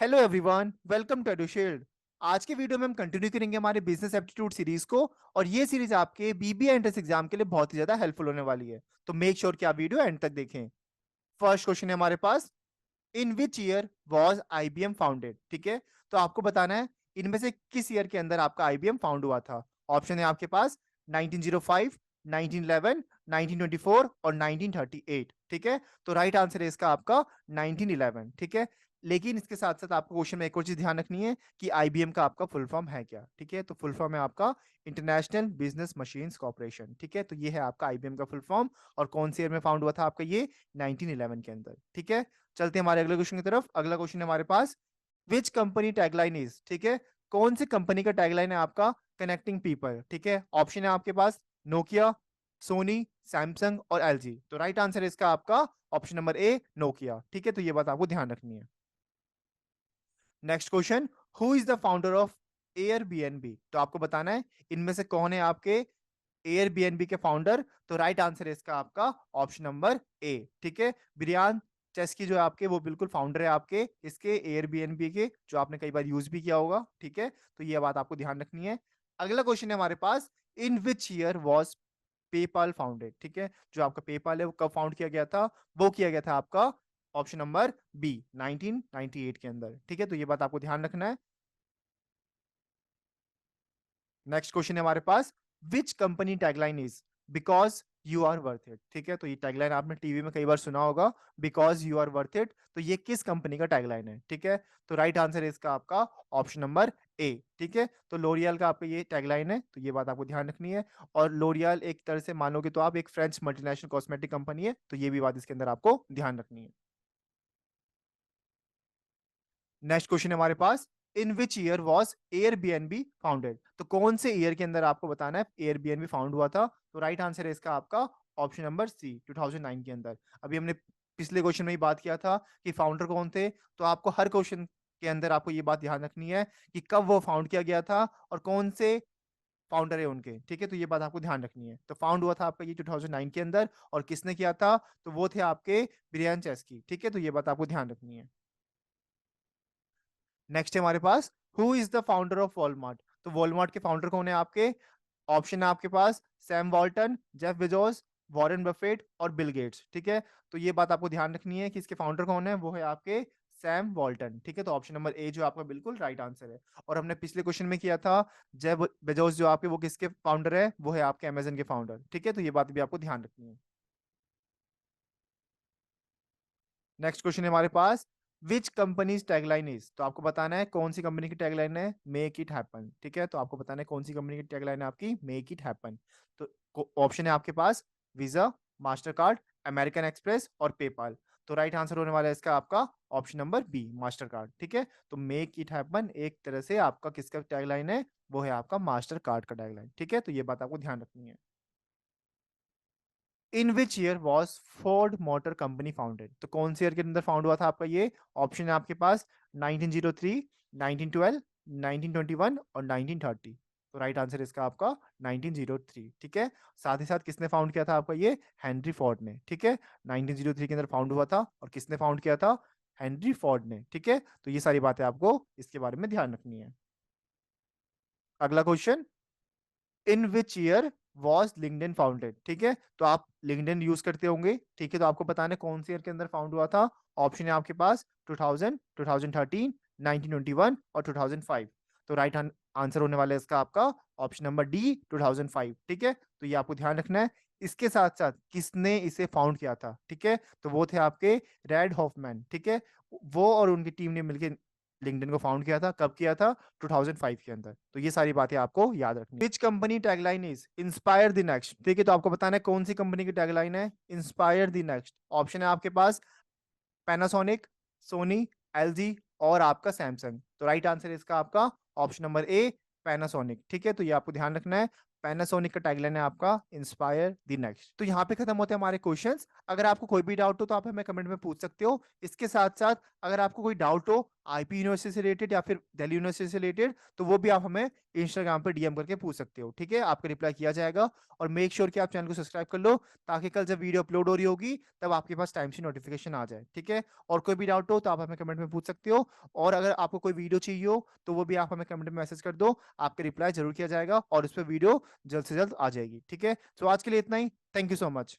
Hello everyone, welcome to Edushield. आज के video में हम कंटिन्यू करेंगे हमारे बिजनेस एप्टीट्यूड सीरीज को। और ये सीरीज आपके बीबीए एंट्रेंस एग्जाम के लिए बहुत ही ज्यादा हेल्पफुल होने वाली है, तो मेक श्योर कि आप वीडियो एंड तक देखें। फर्स्ट क्वेश्चन है हमारे पास, in which year was IBM founded. ठीक है, तो आपको बताना है इनमें से किस ईयर के अंदर आपका आईबीएम फाउंड हुआ था। ऑप्शन है आपके पास 1905, 1911, 1924 और 1938। ठीक है, तो राइट आंसर है इसका आपका 1911। ठीक है, लेकिन इसके साथ साथ आपको क्वेश्चन में एक और चीज ध्यान रखनी है कि आईबीएम का आपका फुल फॉर्म है क्या। ठीक है, तो फुल फॉर्म है आपका इंटरनेशनल बिजनेस मशीन्स कॉर्पोरेशन। ठीक है, तो ये है आपका आईबीएम का फुल फॉर्म। और कौन से ईयर में फाउंड हुआ था आपका ये 1911 के अंदर। ठीक है, चलते हैं हमारे अगले क्वेश्चन की तरफ। अगला क्वेश्चन है हमारे पास, विच कंपनी टैगलाइन इज। ठीक है, कौन सी कंपनी का टैगलाइन है आपका कनेक्टिंग पीपल। ठीक है, ऑप्शन है आपके पास नोकिया, सोनी, सैमसंग और एलजी। तो राइट आंसर है इसका आपका ऑप्शन नंबर ए, नोकिया। ठीक है, तो ये बात आपको ध्यान रखनी है। Next question, who is the founder of Airbnb. तो आपको बताना है इनमें से कौन है आपके एयरबीएनबी के फाउंडर। तो राइट आंसर है इसका आपका ऑप्शन नंबर ए। ठीक है, ब्रियान चेस्की जो है आपके वो बिल्कुल फाउंडर है आपके इसके एयरबीएनबी के, जो आपने कई बार यूज भी किया होगा। ठीक है, तो ये बात आपको ध्यान रखनी है। अगला क्वेश्चन है हमारे पास, in which year was PayPal founded. ठीक है, जो आपका पेपाल है वो कब फाउंड किया गया था, वो किया गया था आपका ऑप्शन नंबर बी 1998 के अंदर। ठीक है, तो ये बात आपको ध्यान रखना है। नेक्स्ट क्वेश्चन है हमारे पास, which company tagline is because you are worth it. ठीक है, तो ये टैगलाइन आपने टीवी में कई बार सुना होगा, because you are worth it. तो ये किस कंपनी का टैगलाइन है। ठीक है, तो राइट आंसर है इसका आपका ऑप्शन नंबर ए। ठीक है, तो लोरियल का आपका ये टैगलाइन है, तो ये बात आपको ध्यान रखनी है। और लोरियल एक तरह से मानोगे तो आप एक फ्रेंच मल्टीनेशनल कॉस्मेटिक कंपनी है, तो ये भी बात इसके अंदर आपको ध्यान रखनी है। नेक्स्ट क्वेश्चन है हमारे पास, in which year was Airbnb founded. तो कौन से ईयर के अंदर आपको बताना है एयरबीएनबी फाउंड हुआ था। तो राइट आंसर है इसका आपका ऑप्शन नंबर सी 2009 के अंदर। अभी हमने पिछले क्वेश्चन में ही बात किया था कि फाउंडर कौन थे, तो आपको हर क्वेश्चन के अंदर आपको ये बात ध्यान रखनी है कि कब वो फाउंड किया गया था और कौन से फाउंडर है उनके। ठीक है, तो ये बात आपको ध्यान रखनी है। तो फाउंड हुआ था आपका ये 2009 के अंदर, और किसने किया था, तो वो थे आपके ब्रियान चेस्की। ठीक है, तो ये बात आपको ध्यान रखनी है। नेक्स्ट है हमारे पास, who is the founder of Walmart. तो वॉलमार्ट के फाउंडर कौन है आपके। ऑप्शन है आपके पास Sam Walton, Jeff Bezos, Warren Buffett और बिल गेट्स। ठीक है, तो ये बात आपको ध्यान रखनी है कि इसके फाउंडर कौन है, वो है आपके सैम वॉल्टन। ठीक है, तो ऑप्शन नंबर ए जो आपका बिल्कुल राइट आंसर है। और हमने पिछले क्वेश्चन में किया था जेफ बेजोस जो आपके वो किसके फाउंडर है, वो है आपके अमेजन के फाउंडर। ठीक है, तो ये बात भी आपको ध्यान रखनी है। नेक्स्ट क्वेश्चन है हमारे पास, विच कंपनीज टैगलाइन इज। तो आपको बताना है कौन सी कंपनी की टैगलाइन है, मेक इट हैपन। ठीक है, तो आपको बताना है कौन सी कंपनी की टैगलाइन है आपकी मेक इट हैपन। तो ऑप्शन है आपके पास Visa, Mastercard, American Express और पेपाल। तो राइट आंसर होने वाला है इसका आपका option number B, Mastercard. ठीक है, तो मेक इट हैपन एक तरह से आपका किसका टैगलाइन है, वो है आपका मास्टर कार्ड का टैगलाइन। ठीक है, तो ये बात आपको ध्यान रखनी है। In which year was Ford Motor Company founded. तो कौन से ईयर के अंदर फाउंड हुआ था आपका ये। ऑप्शन है आपके पास 1903, 1912, 1921 और 1930। तो राइट आंसर इसका आपका 1903। ठीक है, साथ ही साथ किसने फाउंड किया था आपका ये, हेनरी फोर्ड ने। ठीक है, 1903 के अंदर फाउंड हुआ था, और किसने फाउंड किया था, हेनरी फोर्ड ने। ठीक है, तो ये सारी बातें आपको इसके बारे में ध्यान रखनी है। अगला question, in which year was LinkedIn founded. ठीक है, तो आप लिंक्डइन यूज करते होंगे। ठीक है, तो आपको बताना है कौन से ईयर के अंदर फाउंड हुआ था। ऑप्शन है आपके पास 2000, 2013, 1921 और 2005। तो राइट आंसर होने वाला है इसका आपका ऑप्शन नंबर डी 2005। ठीक है, तो ये आपको ध्यान रखना है। इसके साथ साथ किसने इसे फाउंड किया था। ठीक है, तो वो थे आपके रेड हॉफमैन। ठीक है, वो और उनकी टीम ने मिलकर लिंक्डइन को फाउंड किया था। कब किया था, 2005 के अंदर। तो ये सारी बातें आपको याद रखनी है। विच company tagline is inspire the next. ठीक है, तो आपको बताना है कौन सी कंपनी की टैगलाइन है इंस्पायर द नेक्स्ट। ऑप्शन है आपके पास पैनासोनिक, सोनी, एलजी और आपका सैमसंग। तो राइट आंसर है इसका आपका ऑप्शन नंबर ए, पैनासोनिक। ठीक है, तो ये आपको ध्यान रखना है। पैनासोनिक का टैगलाइन है आपका इंस्पायर द नेक्स्ट। तो यहाँ पे खत्म होते हैं हमारे क्वेश्चंस। अगर आपको कोई भी डाउट हो तो आप हमें कमेंट में पूछ सकते हो। इसके साथ साथ अगर आपको कोई डाउट हो आईपी यूनिवर्सिटी से रिलेटेड या फिर दिल्ली यूनिवर्सिटी से रिलेटेड, तो वो भी आप हमें इंस्टाग्राम पे डीएम करके पूछ सकते हो। ठीक है, आपका रिप्लाई किया जाएगा। और मेक श्योर कि आप चैनल को सब्सक्राइब कर लो, ताकि कल जब वीडियो अपलोड हो रही होगी तब आपके पास टाइम से नोटिफिकेशन आ जाए। ठीक है, और कोई भी डाउट हो तो आप हमें कमेंट में पूछ सकते हो, और अगर आपको कोई वीडियो चाहिए हो तो वो भी आप हमें कमेंट में मैसेज कर दो, आपका रिप्लाई जरूर किया जाएगा और उस पर वीडियो जल्द से जल्द आ जाएगी। ठीक है, तो आज के लिए इतना ही। Thank you so much.